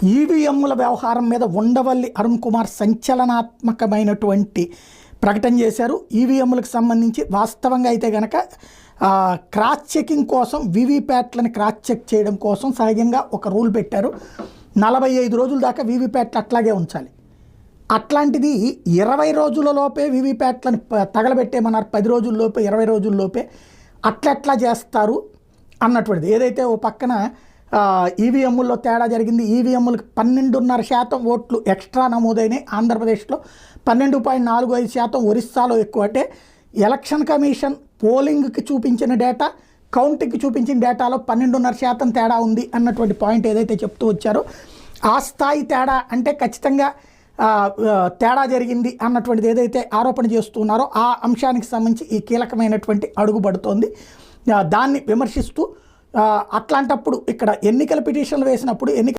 ఈవీఎంల వ్యవహారం మీద ఉండవల్లి అరుణ్ కుమార్ సంచలనాత్మకమైనటువంటి ప్రకటన చేశారు. ఈవీఎంలకు సంబంధించి వాస్తవంగా అయితే కనుక క్రాస్ చెకింగ్ కోసం వీవీప్యాట్లను క్రాస్ చెక్ చేయడం కోసం సహజంగా ఒక రూల్ పెట్టారు. 45 రోజుల దాకా వీవీప్యాట్లు అట్లాగే ఉంచాలి. అట్లాంటిది 20 రోజులలోపే వీవీప్యాట్లను తగలబెట్టేమన్నారు. 10 రోజుల్లోపే 20 రోజుల్లోపే అట్లా చేస్తారు అన్నటువంటిది. ఏదైతే ఓ పక్కన ఈవీఎంల్లో తేడా జరిగింది. ఈవీఎంలకు 12.5% ఓట్లు ఎక్స్ట్రా నమోదైనాయి. ఆంధ్రప్రదేశ్లో 12.45%, ఒరిస్సాలో ఎక్కువ. అంటే ఎలక్షన్ కమిషన్ పోలింగ్కి చూపించిన డేటా, కౌంటింగ్కి చూపించిన డేటాలో 12.5% తేడా ఉంది అన్నటువంటి పాయింట్ ఏదైతే చెప్తూ వచ్చారో, ఆ స్థాయి తేడా అంటే ఖచ్చితంగా తేడా జరిగింది అన్నటువంటిది ఏదైతే ఆరోపణ చేస్తున్నారో ఆ అంశానికి సంబంధించి ఈ కీలకమైనటువంటి అడుగు పడుతోంది. దాన్ని విమర్శిస్తూ అట్లాంటప్పుడు ఇక్కడ ఎన్నికల పిటిషన్లు వేసినప్పుడు